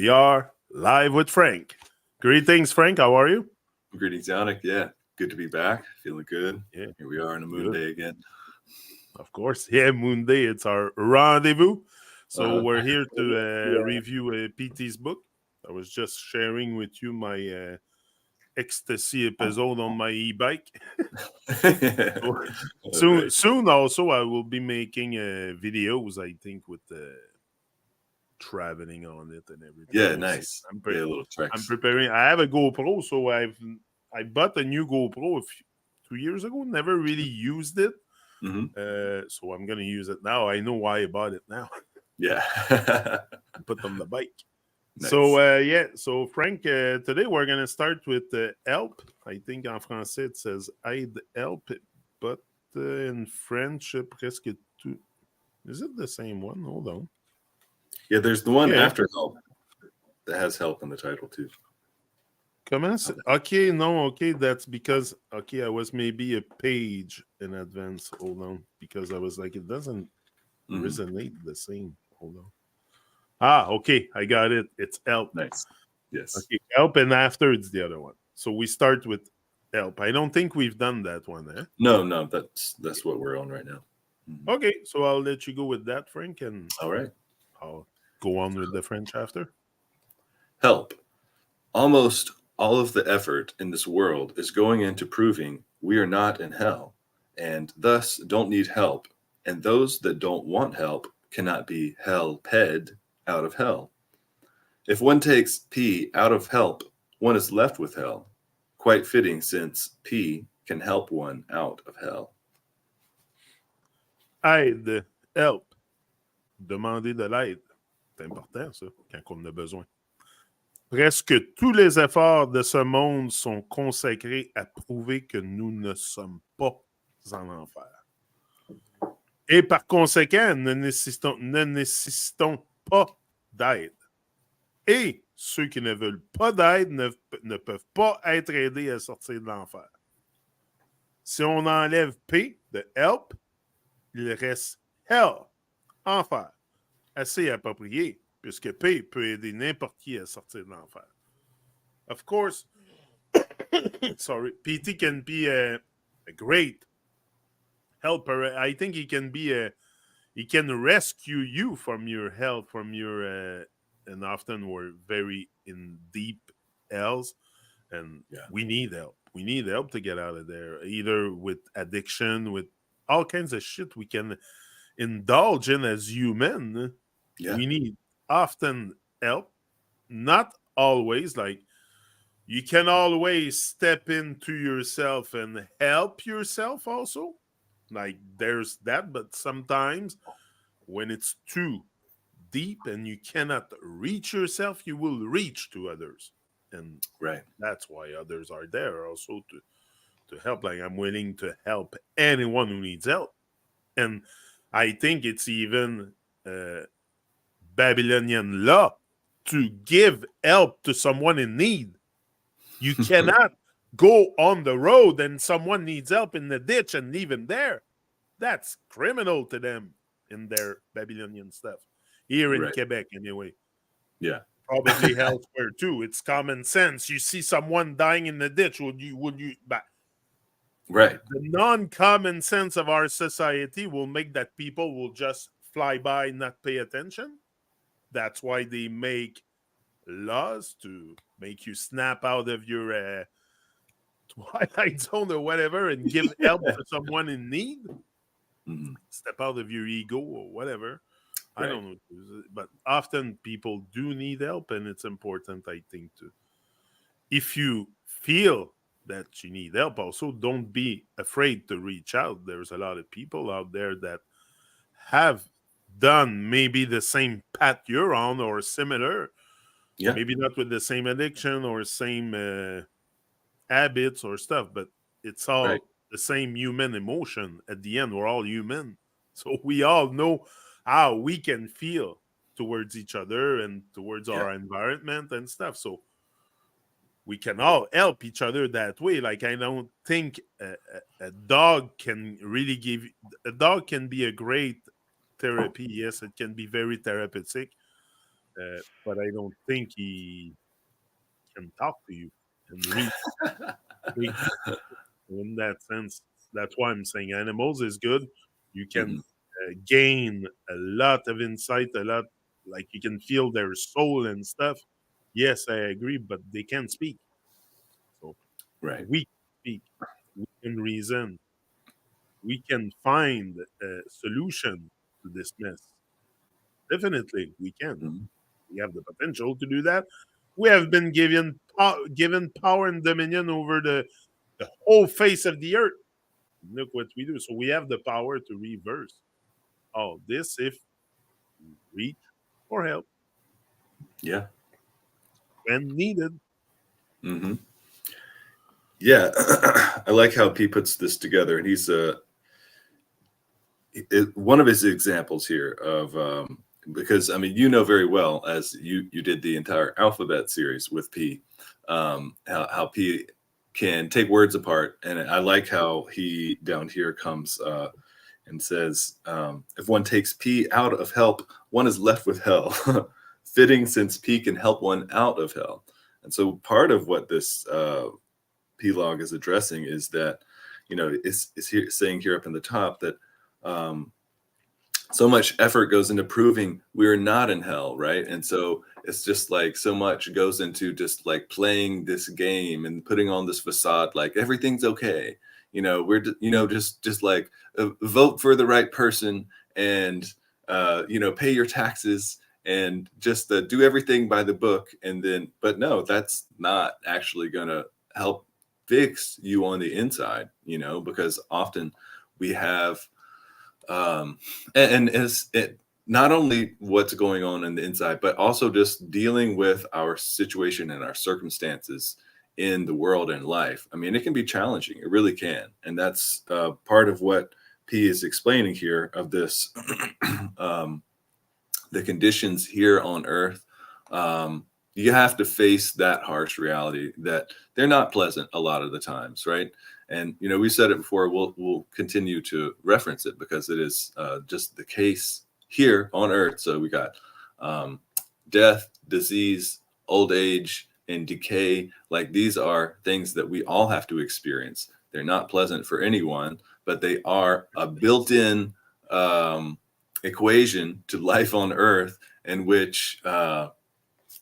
We are live with Frank. Greetings, Frank. How are you? Greetings, Yannick. Yeah, good to be back. Feeling good. Yeah. Here we are on a moon day again. Of course. Yeah, Moon Day. It's our rendezvous. So we're here to review PT's book. I was just sharing with you my ecstasy episode on my e-bike. Soon also I will be making videos, I think, with traveling on it and everything. Yeah, nice. I'm preparing. I have a GoPro, so I bought a new GoPro 2 years ago. Never really used it. Mm-hmm. So I'm gonna use it now. I know why I bought it now. Yeah. Put on the bike. Nice. So Frank, today we're gonna start with help. I think en français it says aide, help, but in French presque tout. Is it the same one? Hold on. Yeah, there's the one after help that has help in the title too. Comment? Okay, no, okay, that's because I was maybe a page in advance. Hold on, because I was like, it doesn't resonate the same. Hold on. Okay, I got it. It's help. Nice. Yes. Okay, help, and after it's the other one. So we start with help. I don't think we've done that one, eh? No, that's what we're on right now. Okay, so I'll let you go with that, Frank, and all right, I'll go on with the French after. Help. Almost all of the effort in this world is going into proving we are not in hell, and thus don't need help, and those that don't want help cannot be hell-ped out of hell. If one takes P out of help, one is left with hell. Quite fitting, since P can help one out of hell. Aide, help. Demander de l'aide. C'est important, ça, quand on en a besoin. Presque tous les efforts de ce monde sont consacrés à prouver que nous ne sommes pas en enfer. Et par conséquent, ne nécessitons pas d'aide. Et ceux qui ne veulent pas d'aide ne peuvent pas être aidés à sortir de l'enfer. Si on enlève P de help, il reste hell, enfer. Assez approprié, puisque P peut aider n'importe qui à sortir de l'enfer. Of course, PT can be a great helper. I think he can rescue you from your hell, from your, and often we're very in deep hells, and we need help. We need help to get out of there, either with addiction, with all kinds of shit we can indulge in as human. We need often help, not always. Like, you can always step into yourself and help yourself also. Like, there's that, but sometimes when it's too deep and you cannot reach yourself, you will reach to others. And that's why others are there also to help. Like, I'm willing to help anyone who needs help. And I think it's even Babylonian law to give help to someone in need. You cannot go on the road and someone needs help in the ditch and leave him there. That's criminal to them in their Babylonian stuff. Here in Quebec, anyway. Yeah. Probably elsewhere too. It's common sense. You see someone dying in the ditch, would you Right. The non-common sense of our society will make that people will just fly by and not pay attention. That's why they make laws to make you snap out of your twilight zone or whatever and give help to someone in need. Step out of your ego or whatever. I don't know. But often people do need help, and it's important, I think, to, if you feel that you need help, also don't be afraid to reach out. There's a lot of people out there that have done maybe the same path you're on or similar. Maybe not with the same addiction or same habits or stuff, but it's all the same human emotion. At the end, we're all human. So we all know how we can feel towards each other and towards our environment and stuff. So we can all help each other that way. Like, I don't think a dog can really give... A dog can be a great therapy. Yes, it can be very therapeutic. but I don't think he can talk to you and read. Speak. In that sense, that's why I'm saying animals is good. You can Mhm. gain a lot of insight, a lot, like you can feel their soul and stuff. Yes, I agree, but they can't speak. So Right. we speak, we can reason, we can find a solution to this mess. Definitely, we can. Mhm. We have the potential to do that. We have been given power and dominion over the whole face of the earth. Look what we do. So we have the power to reverse all this if we reach for help Yeah. when needed. Hmm. Yeah. I like how P puts this together, and he's one of his examples here of because I mean you know very well as you did the entire alphabet series with P, how P can take words apart, and I like how he down here comes and says if one takes P out of help, one is left with hell. Fitting since P can help one out of hell, and so part of what this P log is addressing is that is here saying here up in the top that. Um, so much effort goes into proving we're not in hell, right? And so it's just like so much goes into just like playing this game and putting on this facade like everything's okay. Just like vote for the right person and pay your taxes and just do everything by the book, and then but no, that's not actually going to help fix you on the inside, because often we have and it's it not only what's going on in the inside, but also just dealing with our situation and our circumstances in the world and life. I mean, it can be challenging. It really can, and that's part of what P is explaining here of this um, the conditions here on Earth. You have to face that harsh reality that they're not pleasant a lot of the times, right? And we said it before. We'll continue to reference it because it is just the case here on Earth. So we got um, death, disease, old age, and decay. Like these are things that we all have to experience. They're not pleasant for anyone, but they are a built-in equation to life on Earth, in which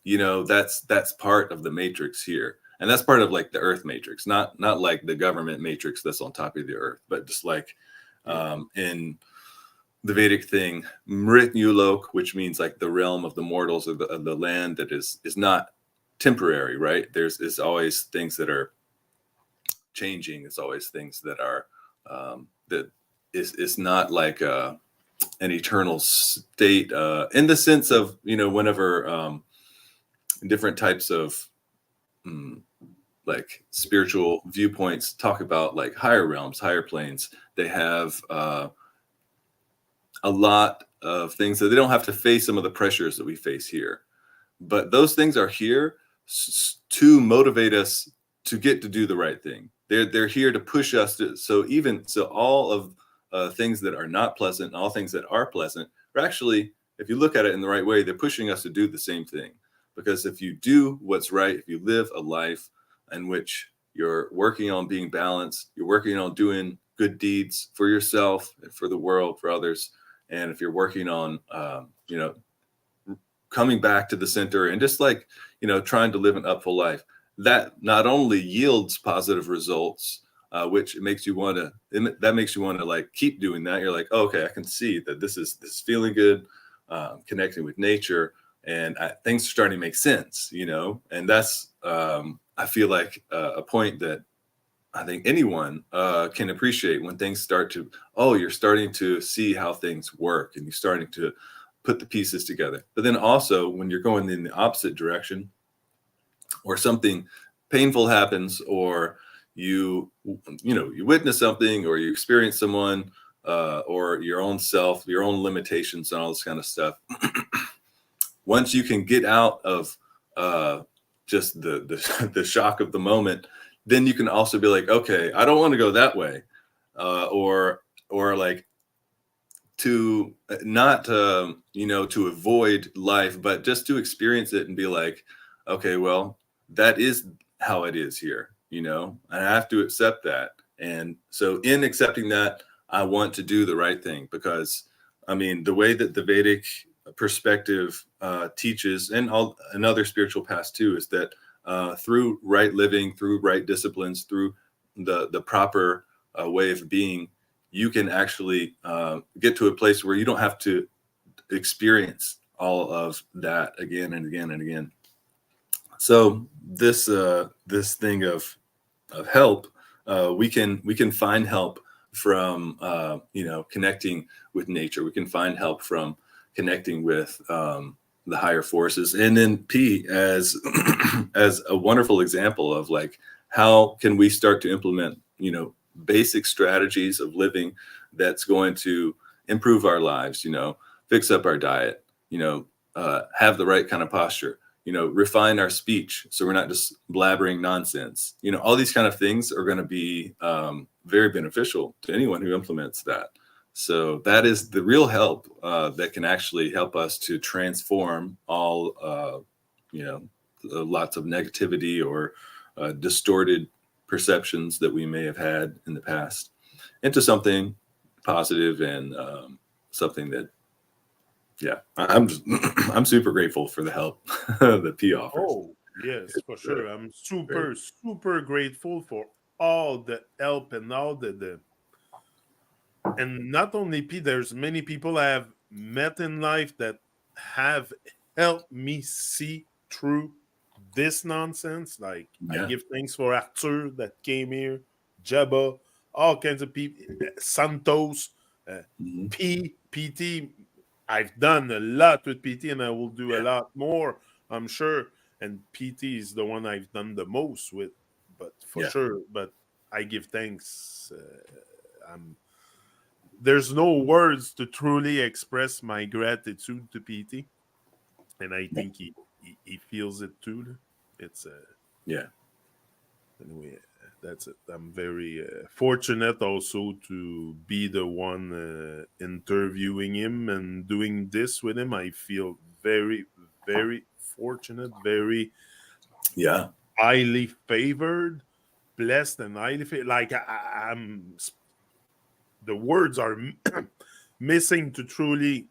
that's part of the matrix here, and that's part of like the Earth matrix, not like the government matrix that's on top of the Earth, but just like in the Vedic thing, Mrityulok, which means like the realm of the mortals, of the land that is not temporary, right? There's always things that are changing. It's always things that are that is not like an eternal state in the sense of whenever different types of mm, like spiritual viewpoints talk about like higher realms, higher planes, they have a lot of things that they don't have to face some of the pressures that we face here, but those things are here to motivate us to get to do the right thing. They're here to push us to, so all of things that are not pleasant and all things that are pleasant are actually, if you look at it in the right way, they're pushing us to do the same thing. Because if you do what's right, if you live a life in which you're working on being balanced, you're working on doing good deeds for yourself and for the world, for others, and if you're working on coming back to the center and just like trying to live an upful life, that not only yields positive results, which makes you want to like keep doing that. You're like, oh, okay, I can see that this is feeling good, connecting with nature, and things are starting to make sense, and that's I feel like a point that I think anyone can appreciate when things start to, oh, you're starting to see how things work and you're starting to put the pieces together. But then also when you're going in the opposite direction, or something painful happens, or you witness something, or you experience someone, or your own self, your own limitations and all this kind of stuff. Once you can get out of just the shock of the moment, then you can also be like, okay, I don't want to go that way, or like to not to avoid life, but just to experience it and be like, okay, well, that is how it is here, and I have to accept that. And so in accepting that, I want to do the right thing, because I mean, the way that the Vedic perspective teaches, and other spiritual paths too, is that through right living, through right disciplines, through the proper way of being, you can actually get to a place where you don't have to experience all of that again and again and again. So this thing of help, we can find help from connecting with nature. We can find help from connecting with the higher forces, and then P as as a wonderful example of like, how can we start to implement basic strategies of living that's going to improve our lives, fix up our diet, have the right kind of posture, refine our speech so we're not just blabbering nonsense. All these kind of things are going to be very beneficial to anyone who implements that. So that is the real help that can actually help us to transform all, lots of negativity or distorted perceptions that we may have had in the past into something positive, and something that, I'm super grateful for the help that P offers. Oh, yes, for sure. I'm super grateful for all the help and all the and not only P, there's many people I have met in life that have helped me see through this nonsense. Like, I Yeah. give thanks for Arthur that came here, Jabba, all kinds of people, Santos, Mhm. PT. I've done a lot with PT, and I will do a Yeah. lot more, I'm sure. And PT is the one I've done the most with, but for Yeah. sure. But I give thanks. There's no words to truly express my gratitude to PT, and I think he feels it too. It's Yeah. anyway. That's it. I'm very fortunate also to be the one interviewing him and doing this with him. I feel very, very fortunate, very Yeah. highly favored, blessed, and highly favored. Like, I'm the words are missing to truly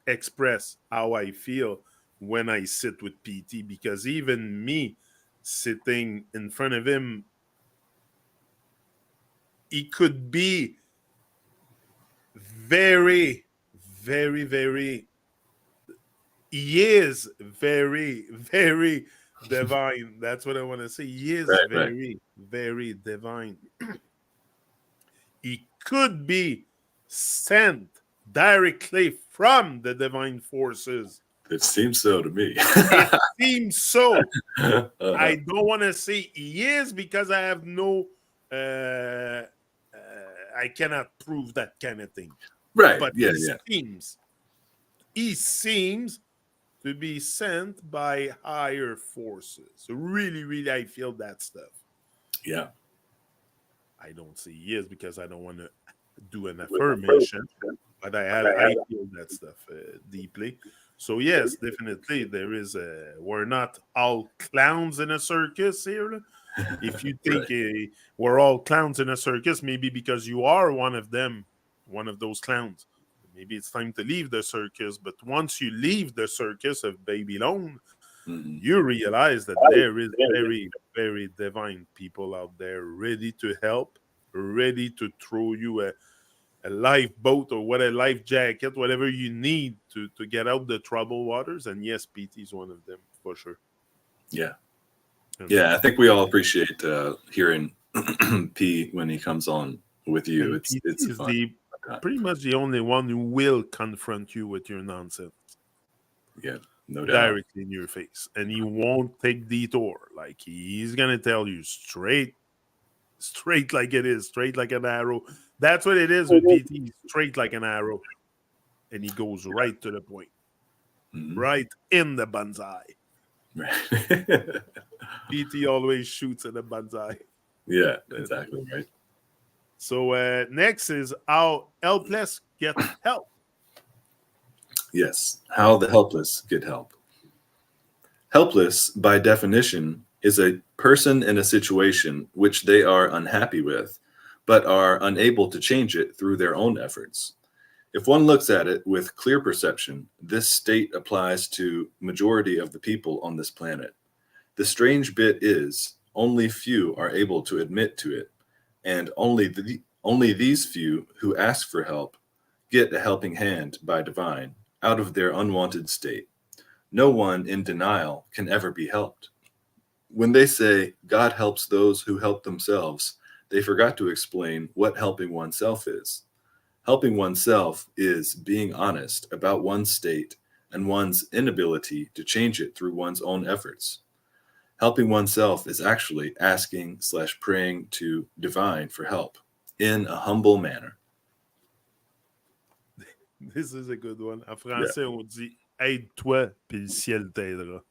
express how I feel when I sit with PT, because even me sitting in front of him, he could be very, very, very, he is very, very divine. That's what I want to say. He is Right. Right. very, very divine. He could be sent directly from the divine forces. It seems so to me. It seems so. Uh-huh. I don't want to say he is, because I have no, I cannot prove that kind of thing. Right. But Yeah. Yeah. he seems to be sent by higher forces. Really, really, I feel that stuff. Yeah. I don't say he is, because I don't want to do an affirmation, but I feel that stuff deeply. So yes, definitely there is a. We're not all clowns in a circus here. If you think Right. we're all clowns in a circus, maybe because you are one of them, one of those clowns. Maybe it's time to leave the circus. But once you leave the circus of Babylon, Mhm. you realize that there is very, very divine people out there ready to help, ready to throw you a lifeboat or what, a life jacket, whatever you need to get out the troubled waters. And yes, PT is one of them for sure. Yeah. And Yeah. I think we all appreciate hearing P when he comes on with you. and It's PT it's is fun. the pretty much the only one who will confront you with your nonsense Yeah. No doubt. directly in your face, and he won't take detour. Like, he's gonna tell you straight like it is, straight like an arrow. That's what it is with PT, straight like an arrow, and he goes right to the point, Mhm. right in the banzai. Right. PT always shoots at the banzai. Yeah. That's it. Exactly. Right. So next is how helpless get help. Yes, how the helpless get help. Helpless, by definition, is a person in a situation which they are unhappy with, but are unable to change it through their own efforts. If one looks at it with clear perception, this state applies to majority of the people on this planet. The strange bit is, only few are able to admit to it, and only these few who ask for help get a helping hand by divine out of their unwanted state. No one in denial can ever be helped. When they say God helps those who help themselves, they forgot to explain what helping oneself is. Helping oneself is being honest about one's state and one's inability to change it through one's own efforts. Helping oneself is actually asking/praying to divine for help in a humble manner. This is a good one. En français, on dit aide-toi, puis le ciel t'aidera.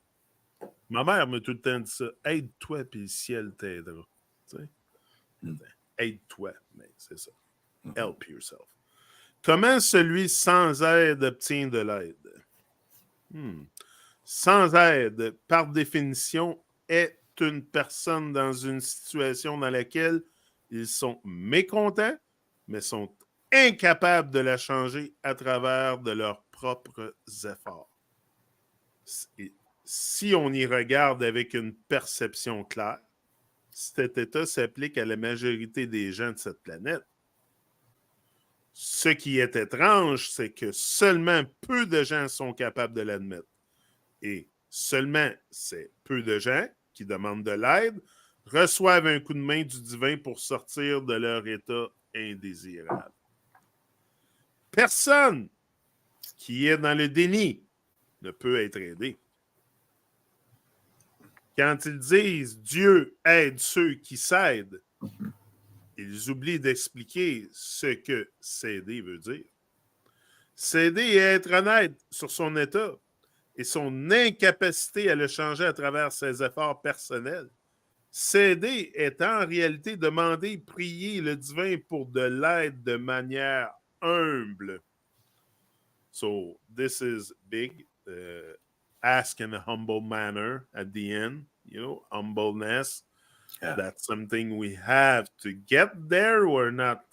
Ma mère m'a tout le temps dit ça. Aide-toi, puis le ciel t'aidera. Tu sais? Aide-toi, mais c'est ça. Help yourself. Comment celui sans aide obtient de l'aide? Sans aide, par définition, est une personne dans une situation dans laquelle ils sont mécontents, mais sont incapables de la changer à travers de leurs propres efforts. Si on y regarde avec une perception claire, cet état s'applique à la majorité des gens de cette planète. Ce qui est étrange, c'est que seulement peu de gens sont capables de l'admettre. Et seulement ces peu de gens qui demandent de l'aide reçoivent un coup de main du divin pour sortir de leur état indésirable. Personne qui est dans le déni ne peut être aidé. Quand ils disent « Dieu aide ceux qui s'aident », ils oublient d'expliquer ce que s'aider veut dire. S'aider et être honnête sur son état et son incapacité à le changer à travers ses efforts personnels. S'aider est en réalité demander, prier le divin pour de l'aide de manière humble. So this is big. Ask in a humble manner at the end, humbleness. Yeah. That's something we have to get there. We're not,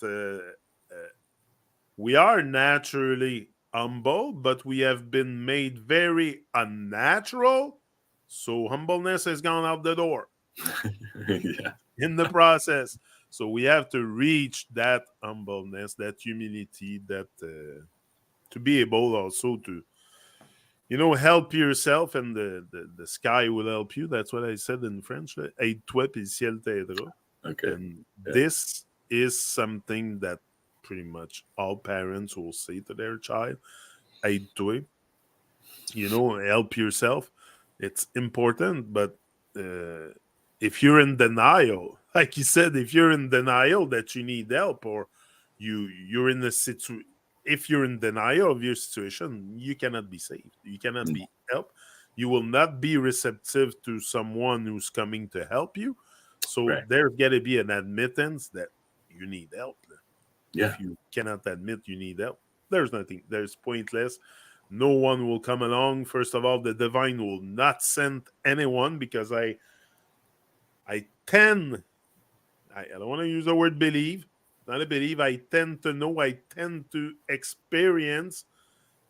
we are naturally humble, but we have been made very unnatural. So humbleness has gone out the door Yeah. in the process. So we have to reach that humbleness, that humility, that to be able also to, help yourself, and the sky will help you. That's what I said in French. Aide-toi, puis le ciel t'aidera. Okay. And this is something that pretty much all parents will say to their child. Aide-toi. Help yourself. It's important, but if you're in denial, like you said, if you're in denial that you need help, or you're in a situation, if you're in denial of your situation, you cannot be saved. You cannot be helped. You will not be receptive to someone who's coming to help you. So there's got to be an admittance that you need help. Yeah. If you cannot admit you need help, there's nothing. There's pointless. No one will come along. First of all, the divine will not send anyone, because I don't want to use the word believe. Not a believe. I tend to know. I tend to experience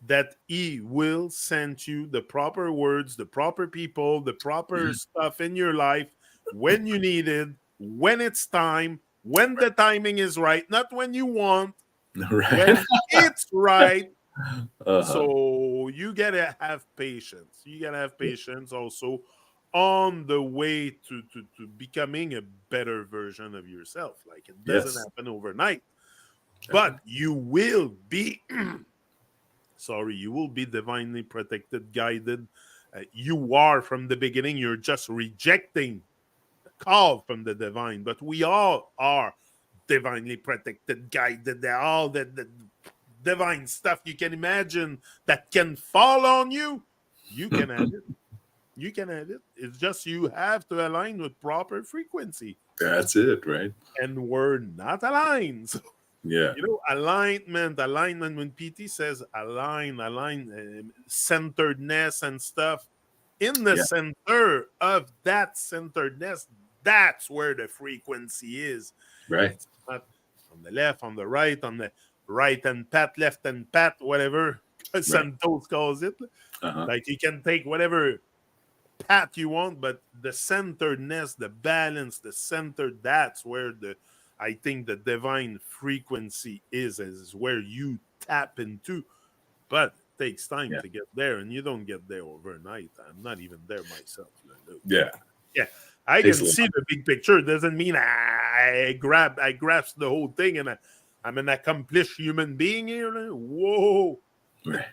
that he will send you the proper words, the proper people, the proper stuff in your life when you need it, when it's time, when the timing is right, not when you want, Right. when it's right. Uh-huh. So you gotta have patience. You gotta have patience also on the way to becoming a better version of yourself. Like, it doesn't happen overnight, but you will be you will be divinely protected, guided. You are from the beginning. You're just rejecting the call from the divine, but we all are divinely protected, guided. All the divine stuff you can imagine that can fall on you, you can have it. You can have it. It's just you have to align with proper frequency. That's it, right? And we're not aligned. Yeah. Alignment, when PT says align, centeredness and stuff, in the Yeah. center of that centeredness, that's where the frequency is. Right. It's not on the left, on the right and pat, left and pat, whatever Right. Santos calls it. Uh-huh. Like you can take whatever pat you want, but the centeredness, the balance, the center, that's where I think the divine frequency is where you tap into. But it takes time Yeah. to get there, and you don't get there overnight. I'm not even there myself. Yeah. Yeah, I Takes can a see lot. the big picture. Doesn't mean I grasp the whole thing, and I'm an accomplished human being here. Whoa, Right.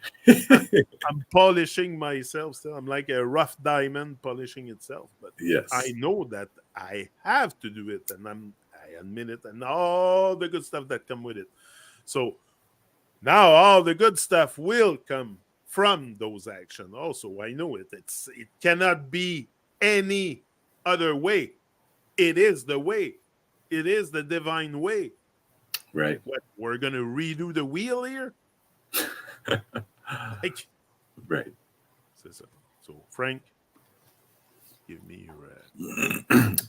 I'm polishing myself still. I'm like a rough diamond polishing itself, but I Yes. know that I have to do it, and I admit it, and all the good stuff that come with it. So now all the good stuff will come from those actions. Also, I know it. It cannot be any other way. It is the way. It is the divine way. Right. What, we're gonna redo the wheel here? Like, Right. so Frank, give me your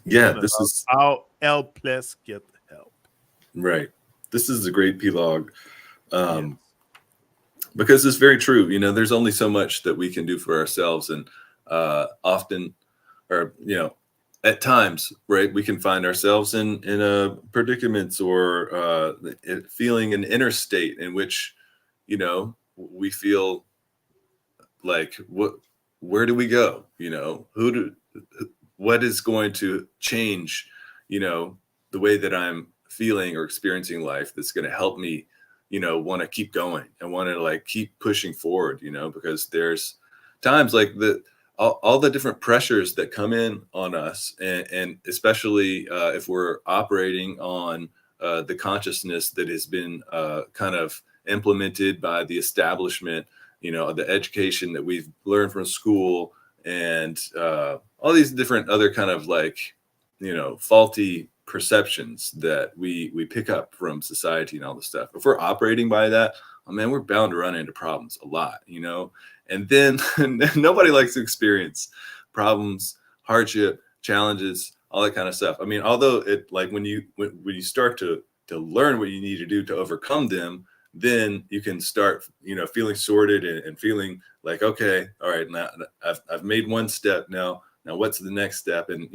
Yeah, one this about is how helpless get help. right. This is a great P-log. Yes. Because it's very true. There's only so much that we can do for ourselves, and often, or at times, right, we can find ourselves in a predicaments or feeling an inner state in which we feel like, where do we go? What is going to change the way that I'm feeling or experiencing life that's going to help me want to keep going and want to like keep pushing forward, because there's times like all the different pressures that come in on us, and especially if we're operating on the consciousness that has been kind of implemented by the establishment, the education that we've learned from school, and all these different other kind of like faulty perceptions that we pick up from society and all this stuff. If we're operating by that, oh man, we're bound to run into problems a lot, and then nobody likes to experience problems, hardship, challenges, all that kind of stuff. I mean, although it like when you start to learn what you need to do to overcome them, then you can start feeling sorted and feeling like, okay, all right, now I've made one step. Now what's the next step? And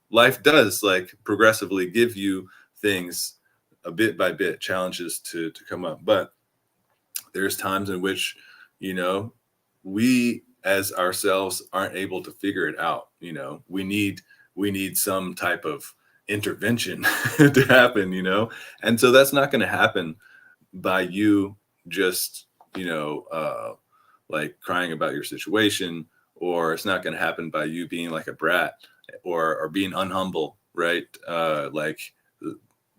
life does like progressively give you things a bit by bit, challenges to come up. But there's times in which we as ourselves aren't able to figure it out. We need some type of intervention to happen, and so that's not going to happen by you just like crying about your situation, or it's not going to happen by you being like a brat or being unhumble, right? Like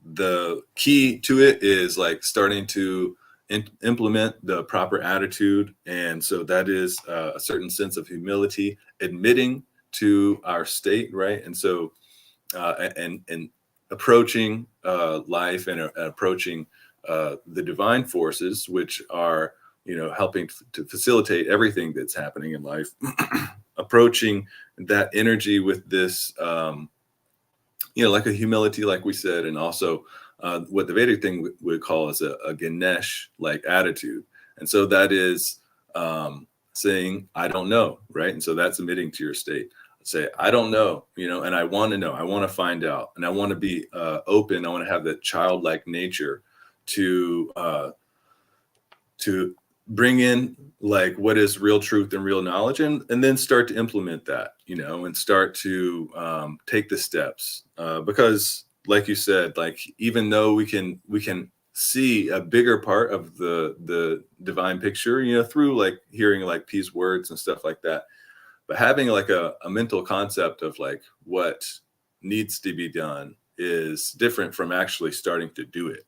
the key to it is like starting to implement the proper attitude, and so that is a certain sense of humility, admitting to our state, right? And so and approaching life and approaching the divine forces, which are helping to facilitate everything that's happening in life, approaching that energy with this like a humility, like we said, and also what the Vedic thing would call as a Ganesh like attitude. And so that is saying I don't know, right? And so that's admitting to your state. Say I don't know, and I want to know, I want to find out, and I want to be open. I want to have that childlike nature to bring in like what is real truth and real knowledge, and then start to implement that, and start to take the steps, because like you said, like even though we can see a bigger part of the divine picture, through like hearing like peace words and stuff like that, but having like a mental concept of like what needs to be done is different from actually starting to do it,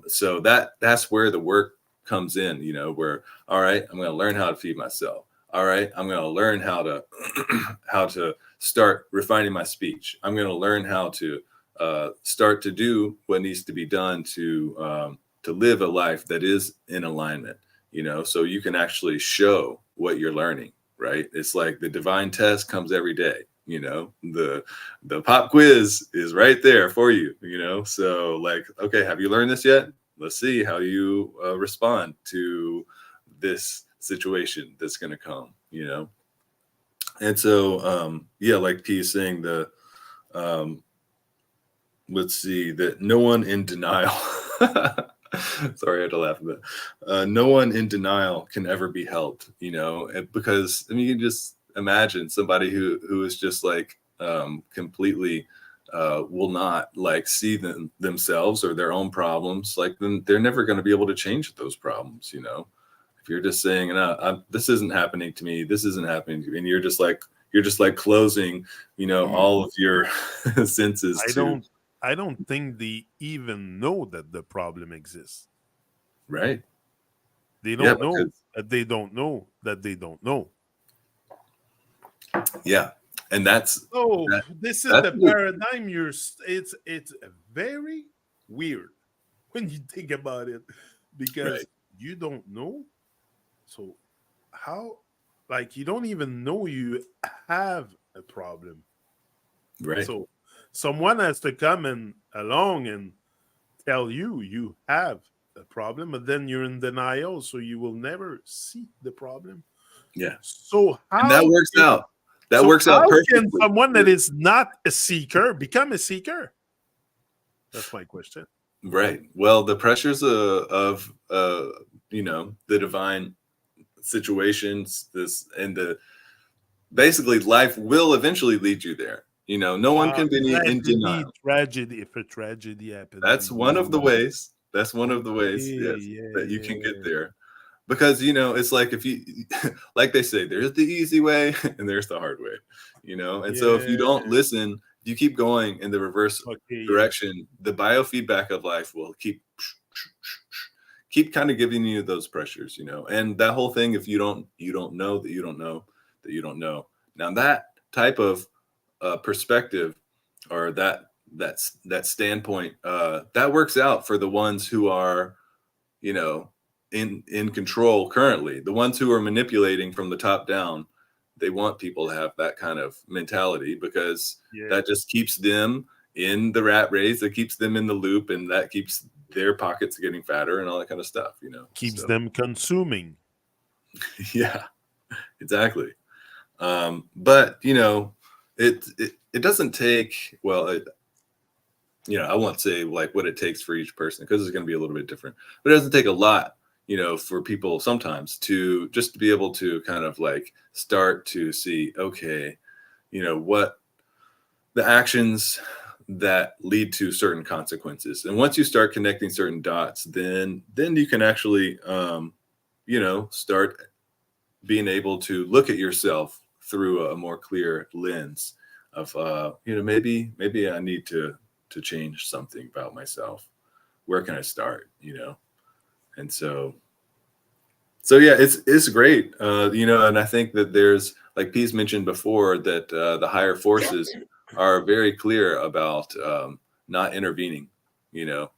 so that's where the work comes in, where, all right, I'm going to learn how to feed myself. All right, I'm going to learn how to how to start refining my speech. I'm going to learn how to start to do what needs to be done to live a life that is in alignment, so you can actually show what you're learning, right? It's like the divine test comes every day, the pop quiz is right there for you, so like, okay, have you learned this yet? Let's see how you respond to this situation that's going to come, and so yeah, like P is saying, the um let's see, that no one in denial sorry, I had to laugh a bit. No one in denial can ever be helped, because I mean, you can just imagine somebody who is just like completely will not like see themselves or their own problems. Like, then they're never going to be able to change those problems. If you're just saying, no, this isn't happening to me, this isn't happening to me, and you're just like closing, all of your senses I to, don't I don't think they even know that the problem exists. right. They Yeah, don't know because that they don't know that they don't know. yeah, and So that this is that's the the, paradigm. It's very weird when you think about it, right, because you don't know. So how, like, you don't even know you have a problem. right. So someone has to come and along and tell you you have a problem, but then you're in denial, so you will never see the problem. Yeah, So and that works out. That so works out how can perfectly. someone that is not a seeker become a seeker? That's my question. Right. Well, the pressures of the divine situations, this and the basically life will eventually lead you there. No one can be in Tragedy, denial. tragedy. If a tragedy happened to That's one of the you, ways. That's one of the ways, okay, yes, yeah, that you can get yeah, there. Because it's like, if you like they say, there's the easy way and there's the hard way, and so if you yeah. don't listen, you keep going in the reverse Okay, yeah. direction, the biofeedback of life will keep kind of giving you those pressures, and that whole thing, if you don't know that you don't know that you don't know. Now that type of perspective, or that standpoint, that works out for the ones who are, you know in control currently, the ones who are manipulating from the top down. They want people to have that kind of mentality, because Yeah. that just keeps them in the rat race, that keeps them in the loop, and that keeps their pockets getting fatter and all that kind of stuff, Keeps so them consuming. yeah, exactly. But it doesn't take, well, I won't say like what it takes for each person, because it's going to be a little bit different. But it doesn't take a lot, for people sometimes to just be able to kind of like start to see, okay, what the actions that lead to certain consequences. And once you start connecting certain dots, then you can actually, start being able to look at yourself through a more clear lens of, maybe I need to change something about myself. Where can I start? And so yeah, it's great. And I think that there's, like P's mentioned before, that the higher forces are very clear about not intervening, you know,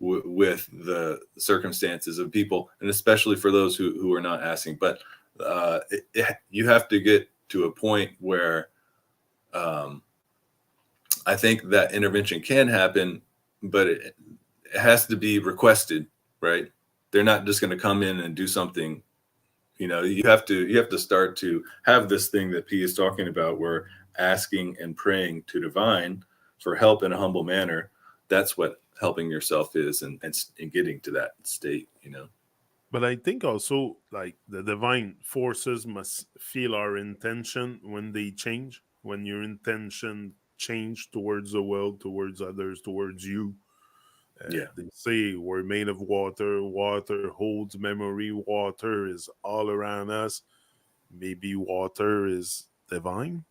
with the circumstances of people, and especially for those who are not asking. But you have to get to a point where um, I think that intervention can happen, but it has to be requested, right? They're not just going to come in and do something. You have to start to have this thing that P is talking about, where asking and praying to divine for help in a humble manner. That's what helping yourself is, and getting to that state. But I think also, like, the divine forces must feel our intention when they change. When your intention change towards the world, towards others, towards you. Yeah. They say we're made of water. Water holds memory. Water is all around us. Maybe water is divine.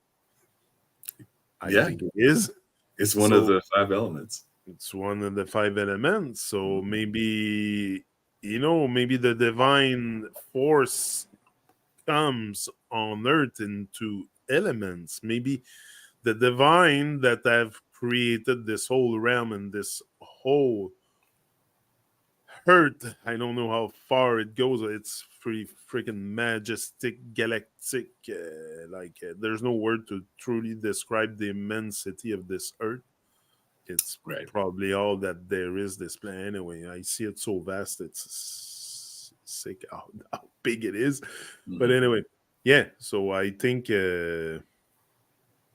I Yeah. think it is. It's one of So the five elements. it's one of the five elements. So Mhm. maybe, maybe the divine force comes on earth into elements. Maybe the divine that have created this whole realm and this whole earth. I don't know how far it goes. It's pretty freaking majestic, galactic. There's no word to truly describe the immensity of this earth. It's Right. probably all that there is this planet. Anyway, I see it so vast. It's sick how big it is. But Mhm. anyway, yeah. So I think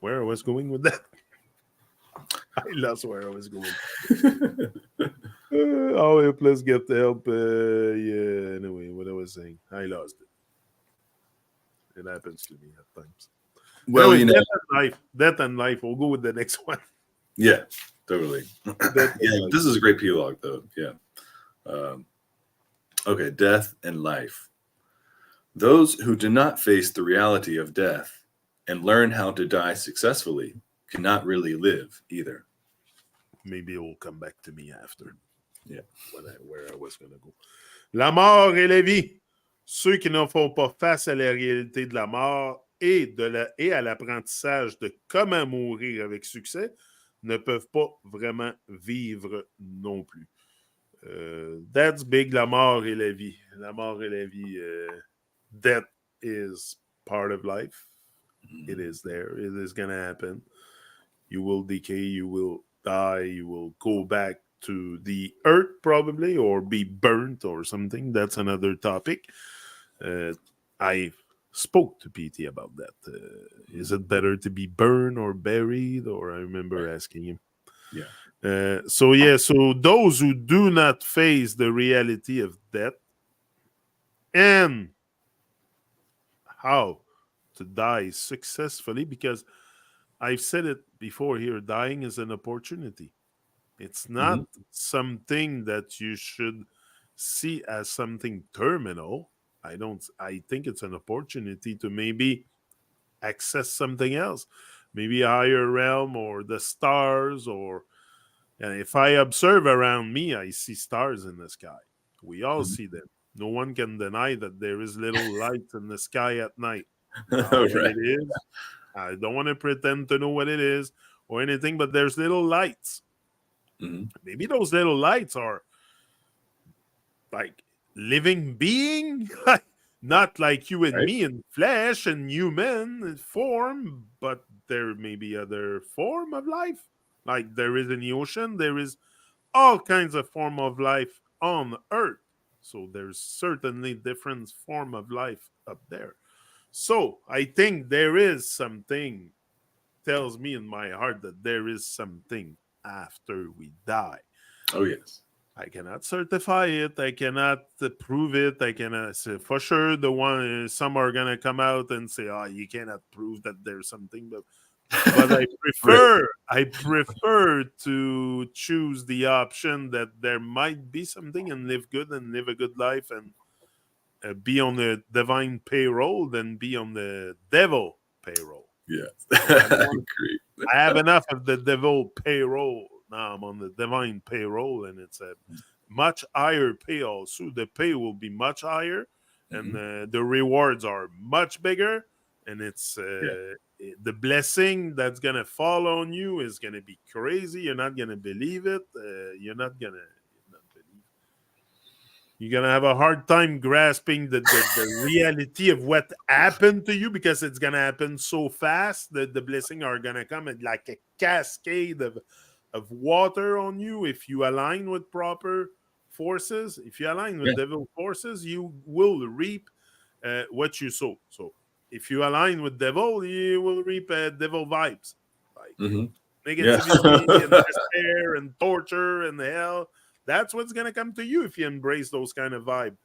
where I was going with that, I lost where I was going. Oh, help, let's get the help. Yeah. Anyway, what I was saying, I lost it. It happens to me at times. Well, Anyway, you know, death and life. Death and life. We'll go with the next one. yeah, totally. Death and Yeah, life. this is a great epilogue, though. Yeah. Um, okay, death and life. Those who do not face the reality of death and learn how to die successfully cannot really live either. Maybe it will come back to me after. Yeah. Where I was going to go. La mort et la vie. Ceux qui ne font pas face à la réalité de la mort et à l'apprentissage de comment mourir avec succès ne peuvent pas vraiment vivre non plus. That's big, la mort et la vie. La mort et la vie. Death is part of life. It is there. It is going to happen. You will decay. You will die. You will go back to the earth probably, or be burnt or something. That's another topic. I spoke to PT about that. Is it better to be burned or buried? Or I remember asking him. Yeah. So those who do not face the reality of death and how to die successfully, because I've said it before here, dying is an opportunity. It's not something that you should see as something terminal. I think it's an opportunity to maybe access something else, maybe a higher realm or the stars. Or and if I observe around me, I see stars in the sky. We all see them. No one can deny that there is little light in the sky at night. Now, what Right. it is, I don't want to pretend to know what it is or anything, but there's little lights. Mhm. Maybe those little lights are like living being, not like you and Right. me in flesh and human form, but there may be other form of life. Like there is in the ocean, there is all kinds of form of life on Earth. So there's certainly different form of life up there. So I think there is something tells me in my heart that there is something after we die. Oh, yes. I cannot certify it. I cannot prove it. I cannot say for sure. Some are gonna come out and say, "Oh, you cannot prove that there's something." But Right. I prefer to choose the option that there might be something and live good and live a good life and be on the divine payroll than be on the devil payroll. Yeah. So I don't I want. agree. I have enough of the devil payroll. Now I'm on the divine payroll, and it's a much higher pay. Also, the pay will be much higher, and Mhm. the rewards are much bigger. And it's Yeah. the blessing that's gonna fall on you is gonna be crazy. You're not gonna believe it. You're not gonna not believe. You're gonna have a hard time grasping the reality of what happened to you, because it's gonna happen so fast that the blessing are gonna come like a cascade of water on you if you align with proper forces. If you align with Yeah. devil forces, you will reap what you sow. So if you align with devil, you will reap devil vibes, like Hmm. Yeah. negativity and despair and torture and hell. That's what's gonna come to you if you embrace those kind of vibe.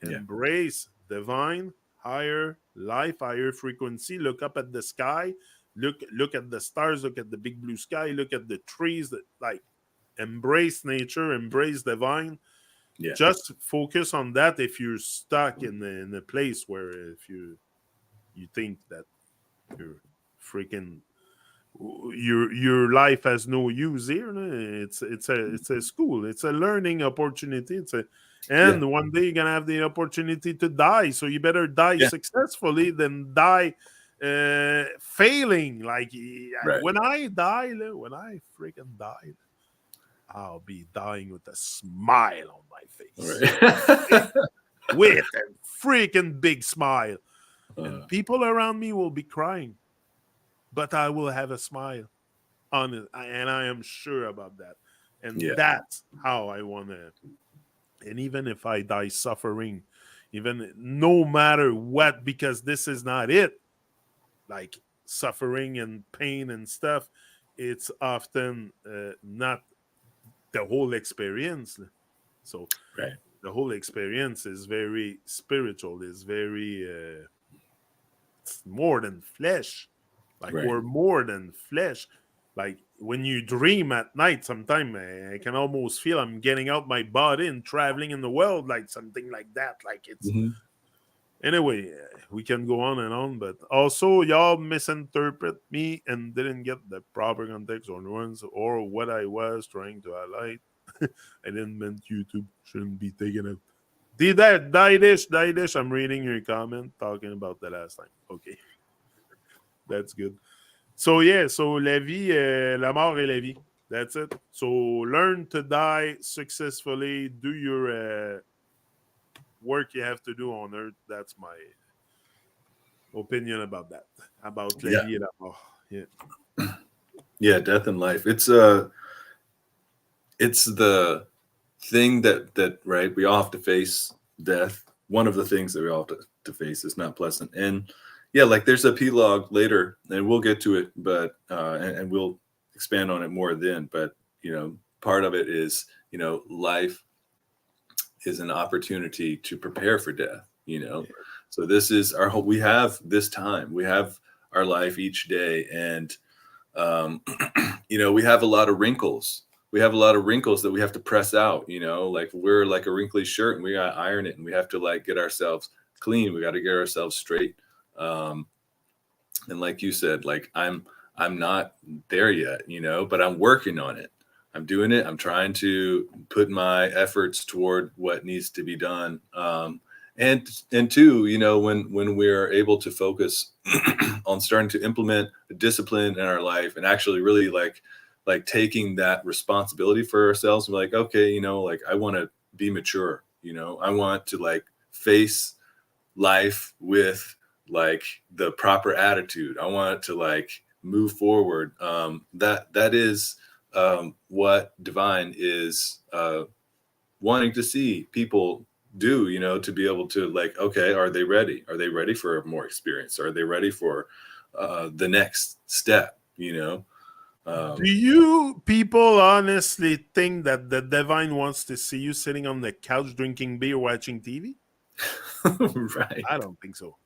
Yeah. Embrace divine, higher life, higher frequency. Look up at the sky. Look at the stars. Look at the big blue sky. Look at the trees. That like embrace nature. Embrace divine. Yeah. Just focus on that. If you're stuck in a place where if you think that you're freaking your life has no use here. It's a school. It's a learning opportunity. Yeah. And one day you're gonna have the opportunity to die. So you better die Yeah. successfully than die failing. Like Right. when I die, when I freaking die, I'll be dying with a smile on my face. Right. With a freaking big smile. And uh, people around me will be crying, but I will have a smile on it. And I am sure about that. And yeah. that's how I want to. And even if I die suffering, even no matter what, because this is not it, like suffering and pain and stuff, it's often not the whole experience. So Right. the whole experience is very spiritual, is very it's more than flesh. Like Right. we're more than flesh. Like when you dream at night, sometimes I can almost feel I'm getting out my body and traveling in the world, like something like that. Like it's Hmm. anyway. We can go on and on, but also y'all misinterpret me and didn't get the proper context or nuance or what I was trying to highlight. I didn't meant YouTube shouldn't be taken out. Did that die dish? I'm reading your comment talking about the last time. Okay, that's good. So yeah, so la vie, la mort et la vie. That's it. So learn to die successfully. Do your work you have to do on Earth. That's my opinion about that. About la Yeah. vie et la mort. Yeah. Yeah. Death and life. It's the thing that right. We all have to face death. One of the things that we all have to face is not pleasant. And yeah, like there's a epilogue later, and we'll get to it, but and we'll expand on it more then. But part of it is life is an opportunity to prepare for death. So this is our hope. We have this time. We have our life each day, and um, we have a lot of wrinkles. We have a lot of wrinkles that we have to press out. Like we're like a wrinkly shirt, and we got to iron it, and we have to like get ourselves clean. We got to get ourselves straight. Um, and like you said, like I'm not there yet, but I'm working on it. I'm doing it. I'm trying to put my efforts toward what needs to be done. And two, when we're able to focus on starting to implement a discipline in our life and actually really like taking that responsibility for ourselves, we're like, okay, like I want to be mature. I want to like face life with like the proper attitude. I want to like move forward. That is what divine is wanting to see people do. To be able to like, okay, are they ready? Are they ready for more experience? Are they ready for the next step? Do you people honestly think that the divine wants to see you sitting on the couch drinking beer watching TV? Right. I don't think so.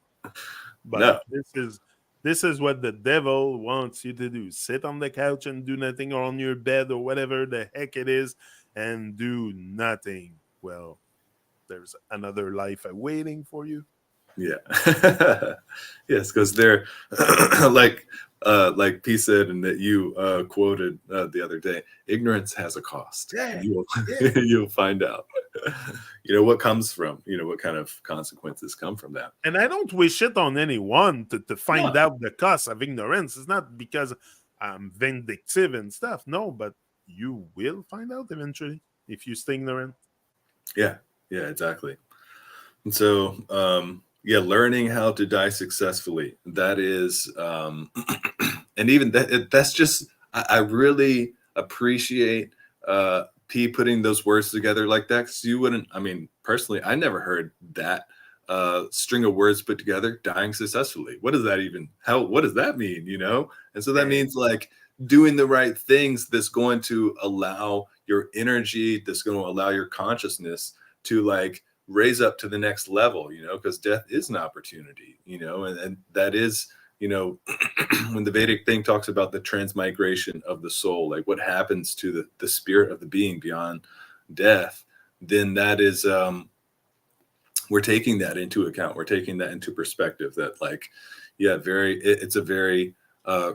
But No. this is what the devil wants you to do. Sit on the couch and do nothing, or on your bed or whatever the heck it is, and do nothing. Well, there's another life awaiting for you. Yeah. Yes, because they're like P said and that you quoted the other day, ignorance has a cost. Yeah. And you Yeah. will you'll find out. What comes from, what kind of consequences come from that. And I don't wish it on anyone to find No. out the cost of ignorance. It's not because I'm vindictive and stuff. No, but you will find out eventually if you stay ignorant. Yeah. Yeah, exactly. And so yeah, learning how to die successfully. That is and even that's just I really appreciate P putting those words together like that, because you wouldn't, I mean, personally, I never heard that string of words put together, dying successfully. What does that even, what does that mean? And so that Yeah. means like doing the right things that's going to allow your energy, that's going to allow your consciousness to like raise up to the next level, because death is an opportunity, and that is, when the Vedic thing talks about the transmigration of the soul, like what happens to the spirit of the being beyond death, then that is, we're taking that into account. We're taking that into perspective that like, yeah, it's a very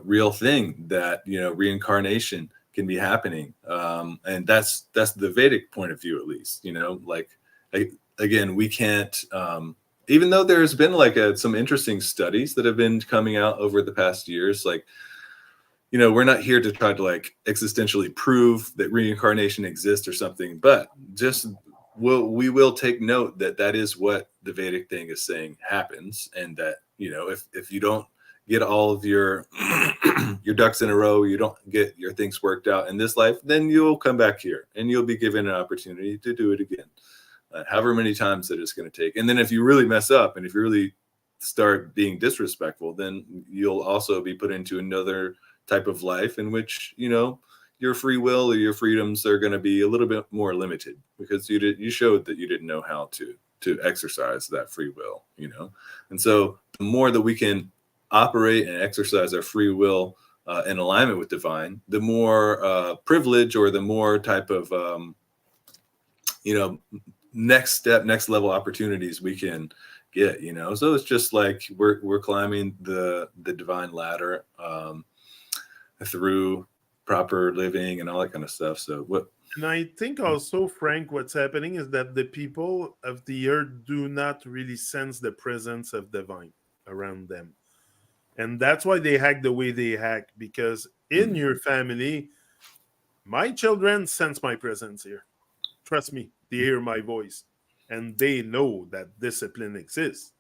real thing that, reincarnation can be happening. And that's the Vedic point of view, at least, like, again, we can't even though there's been like some interesting studies that have been coming out over the past years, like, we're not here to try to like existentially prove that reincarnation exists or something, but just we will take note that that is what the Vedic thing is saying happens, and that if you don't get all of your your ducks in a row, you don't get your things worked out in this life, then you'll come back here and you'll be given an opportunity to do it again, however many times that it's going to take. And then if you really mess up and if you really start being disrespectful, then you'll also be put into another type of life in which your free will or your freedoms are going to be a little bit more limited, because you showed that you didn't know how to exercise that free will. And so the more that we can operate and exercise our free will in alignment with divine, the more privilege, or the more type of next level opportunities we can get. So it's just like we're climbing the divine ladder through proper living and all that kind of stuff. So what? And I think also, Frank, what's happening is that the people of the earth do not really sense the presence of divine around them. And that's why they act the way they act, because in your family, my children sense my presence here. Trust me, they hear my voice and they know that discipline exists.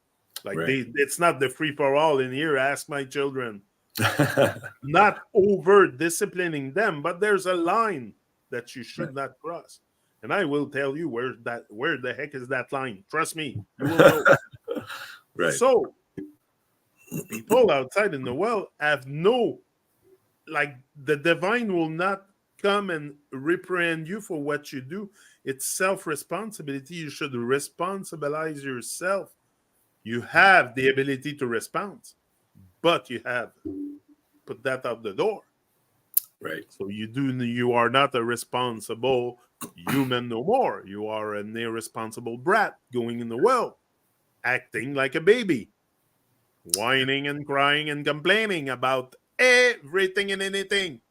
Like Right. it's not the free for all in here. Ask my children. Not over disciplining them, but there's a line that you should not cross. And I will tell you where the heck is that line. Trust me, you will know. Right. So people outside in the world have no, like, the divine will not come and reprehend you for what you do. It's self-responsibility. You should responsibilize yourself. You have the ability to respond, but you have put that out the door. Right. So you are not a responsible human no more. You are an irresponsible brat going in the world, acting like a baby, whining and crying and complaining about everything and anything,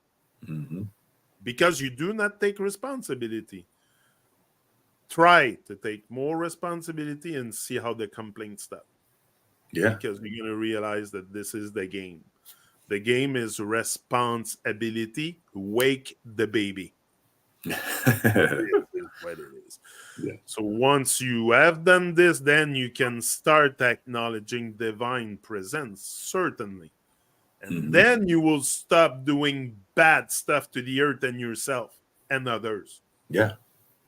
because you do not take responsibility. Try to take more responsibility and see how the complaints stop. Yeah. Because you're going to realize that this is the game. The game is responsibility. Wake the baby. This is what it is. Yeah. So once you have done this, then you can start acknowledging divine presence, certainly. And then you will stop doing bad stuff to the earth and yourself and others. Yeah.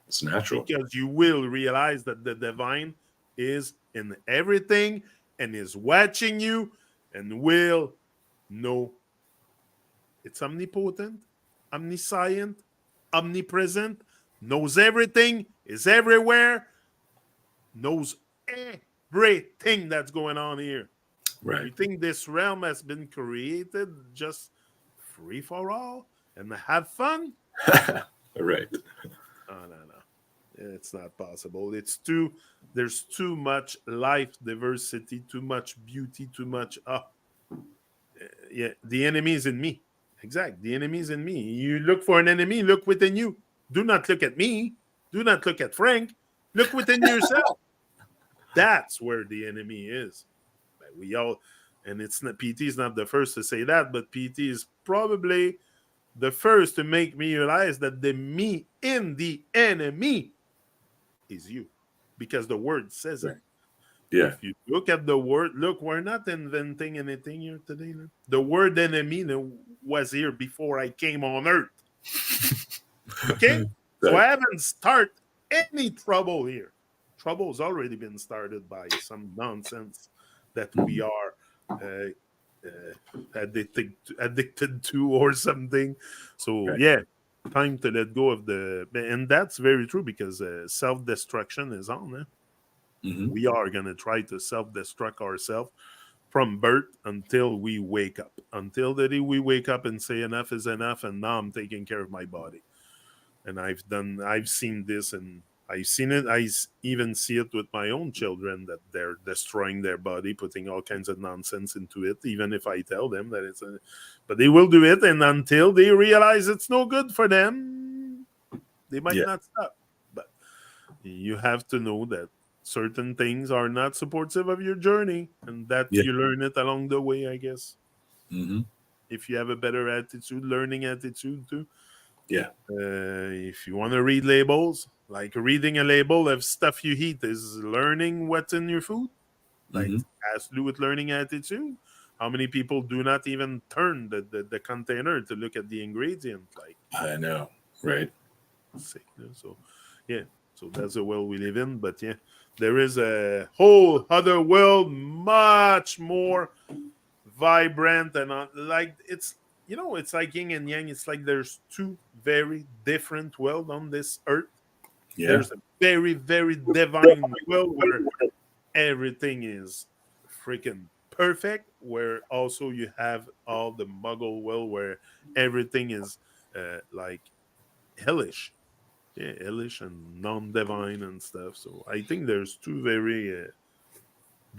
It's natural. Because you will realize that the divine is in everything and is watching you and will know. It's omnipotent, omniscient, omnipresent, knows everything, is everywhere, knows everything that's going on here. Right. You think this realm has been created just free for all and have fun? Right. Oh, no. It's not possible. There's too much life diversity, too much beauty, too much. Yeah, the enemy is in me. Exact. The enemy is in me. You look for an enemy, look within you. Do not look at me. Do not look at Frank. Look within yourself. That's where the enemy is. We all, and it's not, PT is not the first to say that, but PT is probably the first to make me realize that the me in the enemy is you, because the word says it. Yeah. If you look at the word, look, we're not inventing anything here today. No? The word enemy was here before I came on earth. Okay? So I haven't started any trouble here. Trouble's already been started by some nonsense that we are addicted to or something. So, yeah, time to let go of and that's very true, because self-destruction is on. We are going to try to self-destruct ourselves from birth until we wake up. Until the day we wake up and say enough is enough, and now I'm taking care of my body. And I've seen this, and I've seen it. I even see it with my own children, that they're destroying their body, putting all kinds of nonsense into it, even if I tell them that but they will do it. And until they realize it's no good for them, they might not stop. But you have to know that certain things are not supportive of your journey, and that Yeah. you learn it along the way, I guess. Mm-hmm. If you have a better attitude, learning attitude too. Yeah. If you want to read labels, like reading a label of stuff you eat is learning what's in your food. Like, Mm-hmm. has to do with learning attitude. How many people do not even turn the container to look at the ingredient? Like, I know. Right. sickness. So, yeah. So that's the world we live in. But yeah, there is a whole other world, much more vibrant and like it's it's like yin and yang. It's like there's two very different worlds on this earth. Yeah. There's a very very divine world where everything is freaking perfect, where also you have all the muggle world where everything is like hellish, yeah, hellish and non-divine and stuff. So I think there's two very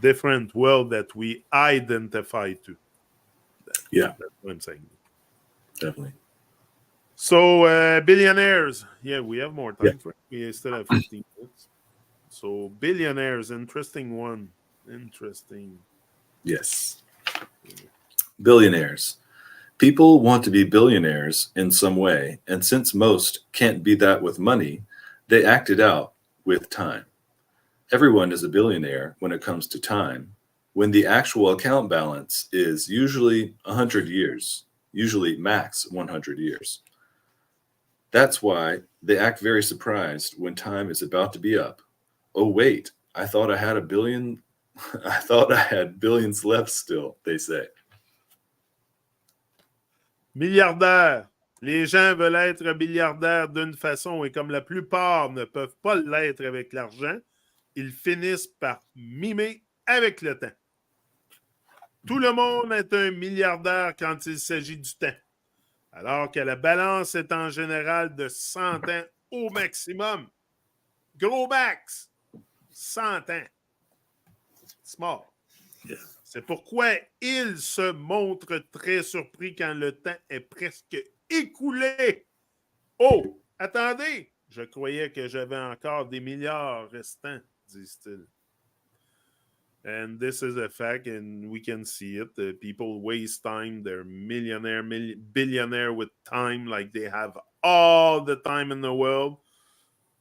different world that we identify to. Yeah. That's what I'm saying. Definitely. So billionaires, yeah, we have more Yeah. time for it. We still have 15 minutes. So billionaires, interesting one. Interesting. Yes. Billionaires. People want to be billionaires in some way, and since most can't be that with money, they act it out with time. Everyone is a billionaire when it comes to time, when the actual account balance is usually 100 years, usually max 100 years. That's why they act very surprised when time is about to be up. Oh, wait, I thought I had a billion. I thought I had billions left still, they say. Milliardaires. Les gens veulent être milliardaires d'une façon et comme la plupart ne peuvent pas l'être avec l'argent, ils finissent par mimer avec le temps. Tout le monde est un milliardaire quand il s'agit du temps, alors que la balance est en général de 100 ans au maximum. Gros max, 100 ans. Small. Yeah. C'est pourquoi ils se montrent très surpris quand le temps est presque écoulé. Oh, attendez, je croyais que j'avais encore des milliards restants, disent-ils. And this is a fact, and we can see it. People waste time. They're billionaire with time, like they have all the time in the world.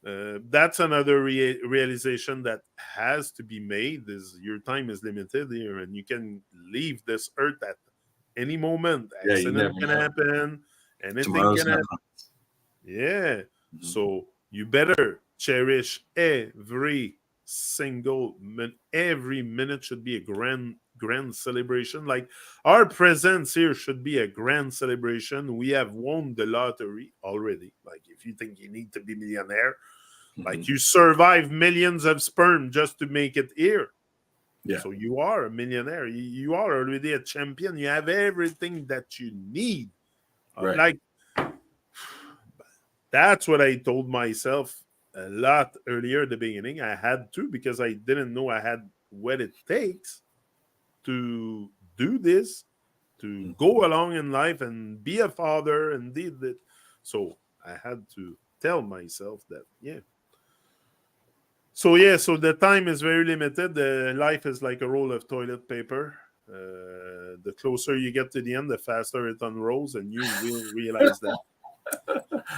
That's another realization that has to be made. Is your time is limited here, and you can leave this earth at any moment. Yeah, you Accident never can know. happen. Anything Tomorrow's can not. happen. Yeah. Mhm. So you better cherish every single minute. Every minute should be a grand celebration. Like our presence here should be a grand celebration. We have won the lottery already. Like if you think you need to be millionaire, like you survive millions of sperm just to make it here. Yeah. So you are a millionaire. You are already a champion. You have everything that you need. Right. Like that's what I told myself a lot earlier at the beginning. I had to because I didn't know I had what it takes to do this, to go along in life and be a father and did it. So I had to tell myself that, yeah. So yeah, so the time is very limited. The life is like a roll of toilet paper. The closer you get to the end, the faster it unrolls, and you will realize that.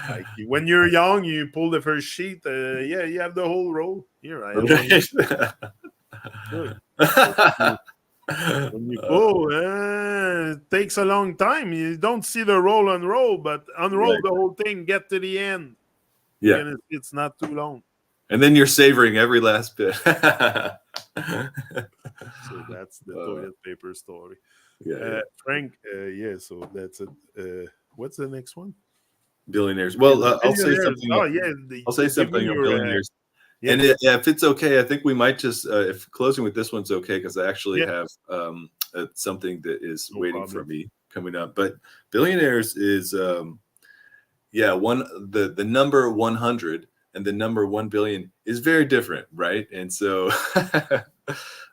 Like when you're young, you pull the first sheet. Yeah, you have the whole roll. Here, I have one. Look. When you pull, it takes a long time. You don't see the roll unroll, but unroll Right. the whole thing, get to the end. Yeah. And it's not too long. And then you're savoring every last bit. So that's the toilet paper story. Yeah. Frank, yeah, so that's it. What's the next one? Billionaires. Well, I'll say Billionaires. something. Oh, yeah. I'll say Give me something on your, billionaires. yeah. And if it's okay, I think we might just, if closing with this one's okay, because I actually Yeah. have something that is No waiting problem. for me coming up. But billionaires is, the number 100 and the number 1 billion is very different, right? And so,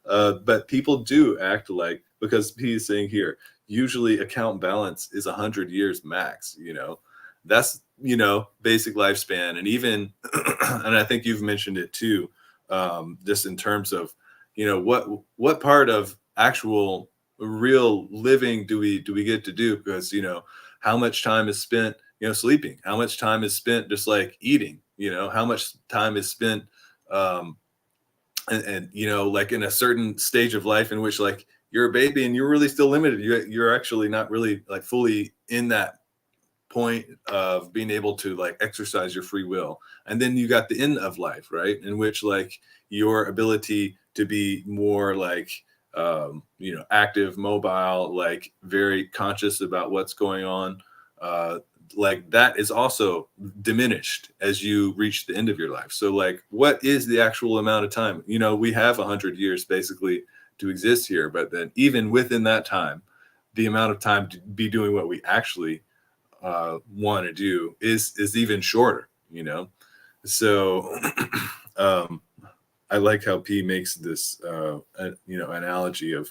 but people do act like, because he's saying here, usually account balance is 100 years max, that's, basic lifespan. And even, and I think you've mentioned it too, just in terms of, what part of actual real living do we get to do? Because, how much time is spent, sleeping? How much time is spent just like eating? How much time is spent, and like in a certain stage of life in which like you're a baby and you're really still limited. You're actually not really like fully in that point of being able to like exercise your free will. And then you got the end of life, right, in which like your ability to be more like active, mobile, like very conscious about what's going on, like that is also diminished as you reach the end of your life. So like, what is the actual amount of time? We have 100 years basically to exist here, but then even within that time, the amount of time to be doing what we actually want to do is even shorter. So I like how P makes this analogy of,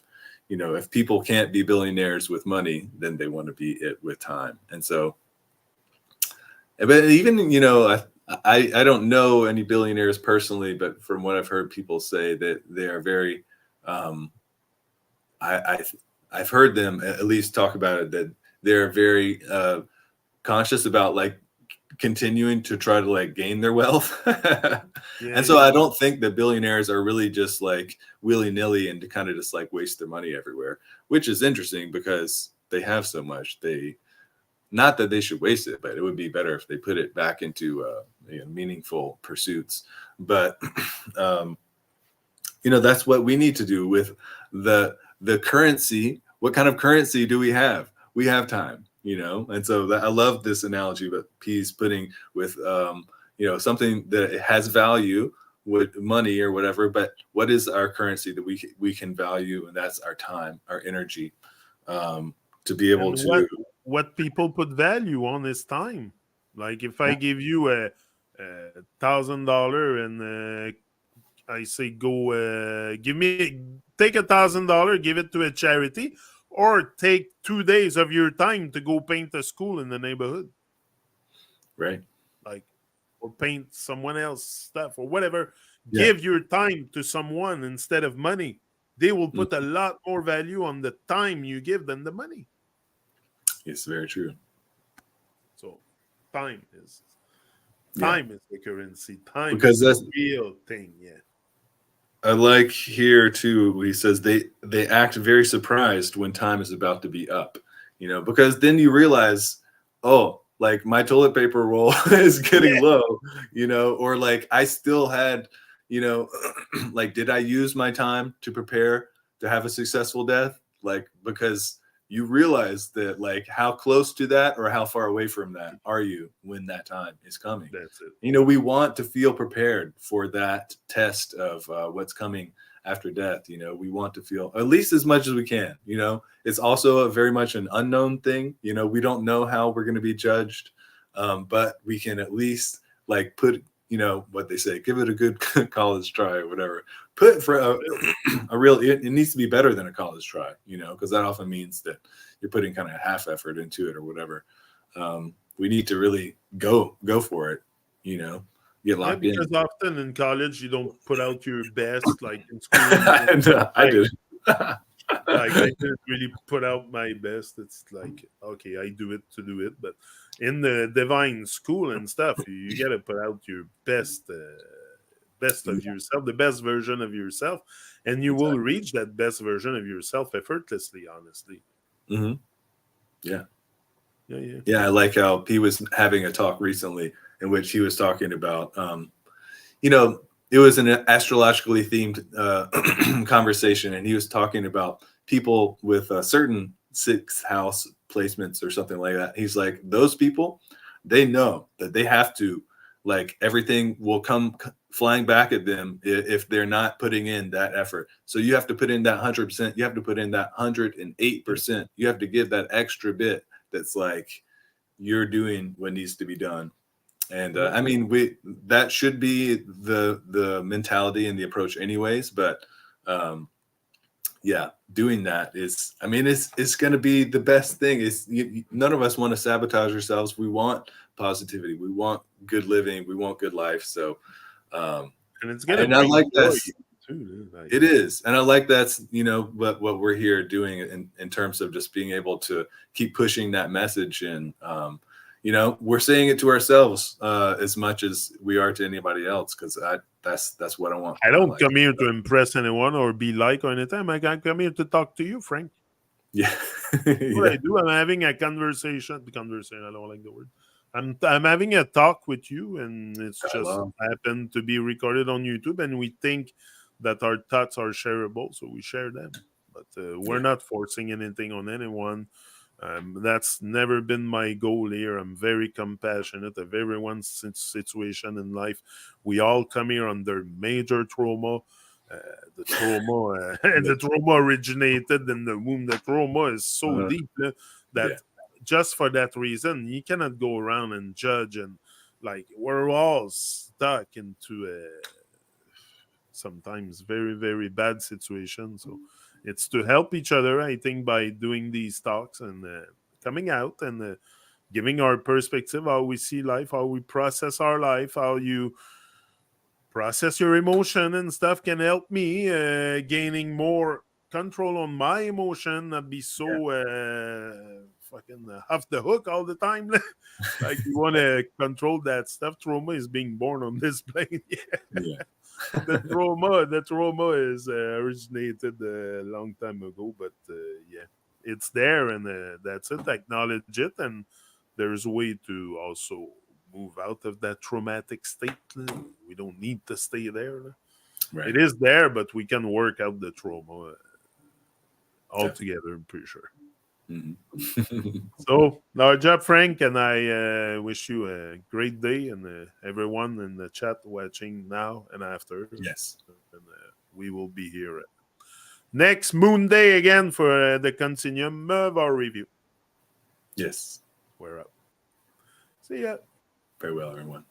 if people can't be billionaires with money, then they want to be it with time. And so, but even I don't know any billionaires personally, but from what I've heard people say, that they are very I've heard them at least talk about it, that they're very conscious about like continuing to try to like gain their wealth. And so I don't think that billionaires are really just like willy-nilly and to kind of just like waste their money everywhere, which is interesting because they have so much. Not that they should waste it, but it would be better if they put it back into meaningful pursuits. But that's what we need to do with the currency. What kind of currency do we have? We have time. And so I love this analogy that P's putting with, something that has value with money or whatever, but what is our currency that we can value? And that's our time, our energy, to be able to. What people put value on is time. Like if I give you a $1,000 and I say go take $1,000, give it to a charity, or take 2 days of your time to go paint a school in the neighborhood. Right. Like, or paint someone else's stuff or whatever. Yeah. Give your time to someone instead of money. They will put a lot more value on the time you give than the money. It's very true. So time is the currency. Time because is the real thing. Yeah. I like here too, he says they act very surprised when time is about to be up, because then you realize, oh, like my toilet paper roll is getting low, or like I still had, like, did I use my time to prepare to have a successful death? Like, because you realize that like how close to that or how far away from that are you when that time is coming. That's it. We want to feel prepared for that test of what's coming after death. We want to feel at least as much as we can. It's also very much an unknown thing. We don't know how we're going to be judged, but we can at least like put, what they say, give it a good college try or whatever. Put for a real, it needs to be better than a college try, because that often means that you're putting kind of half effort into it or whatever. We need to really go for it, get locked in. Because often in college, you don't put out your best, like in school. I did. Like I didn't really put out my best. It's like, okay, I do it to do it. But in the divine school and stuff, you got to put out your best of yourself, the best version of yourself, and you will reach that best version of yourself effortlessly, honestly. Mm-hmm. Yeah. I like how P was having a talk recently in which he was talking about, it was an astrologically themed conversation, and he was talking about people with certain sixth house placements or something like that. He's like, those people, they know that they have to, like, everything will come flying back at them if they're not putting in that effort. So you have to put in that 100%. You have to put in that 108%. You have to give that extra bit that's like you're doing what needs to be done. And I mean, that should be the mentality and the approach anyways. But doing that is, I mean, it's going to be the best thing. None of us want to sabotage ourselves. We want positivity. We want good living. We want good life. So And it's gonna And I bring like joy that. too. Like, It is. And I like that's, what we're here doing in terms of just being able to keep pushing that message. And, we're saying it to ourselves as much as we are to anybody else, because that's what I want. I My don't life. come here to impress anyone or be like or anything. I come here to talk to you, Frank. Yeah. What I Yeah. do, I'm having a conversation. I don't like the word. I'm having a talk with you, and it's just Hello. happened to be recorded on YouTube, and we think that our thoughts are shareable, so we share them. But we're Yeah. not forcing anything on anyone. That's never been my goal here. I'm very compassionate of everyone's situation in life. We all come here under major trauma. Uh, the trauma, Yeah. the trauma originated in the womb. The trauma is so Uh, deep that yeah. just for that reason, you cannot go around and judge and like we're all stuck into a sometimes very very bad situation. So it's to help each other, I think, by doing these talks and coming out and giving our perspective, how we see life, how we process our life, how you process your emotion and stuff can help me gaining more control on my emotion, not be Yeah. so fucking off the hook all the time. Like you want to control that stuff. Trauma is being born on this plane. Yeah. Yeah. The trauma is originated a long time ago, but yeah, it's there, and that's it. Acknowledge it, and there's a way to also move out of that traumatic state. We don't need to stay there. Right. It is there, but we can work out the trauma Definitely. altogether. I'm pretty sure. Mhm. So, our job, Frank, and I wish you a great day, and everyone in the chat watching now and after. Yes. And we will be here next Moon Day again for the continuum of our review. Yes. We're up. See ya. Very well, everyone.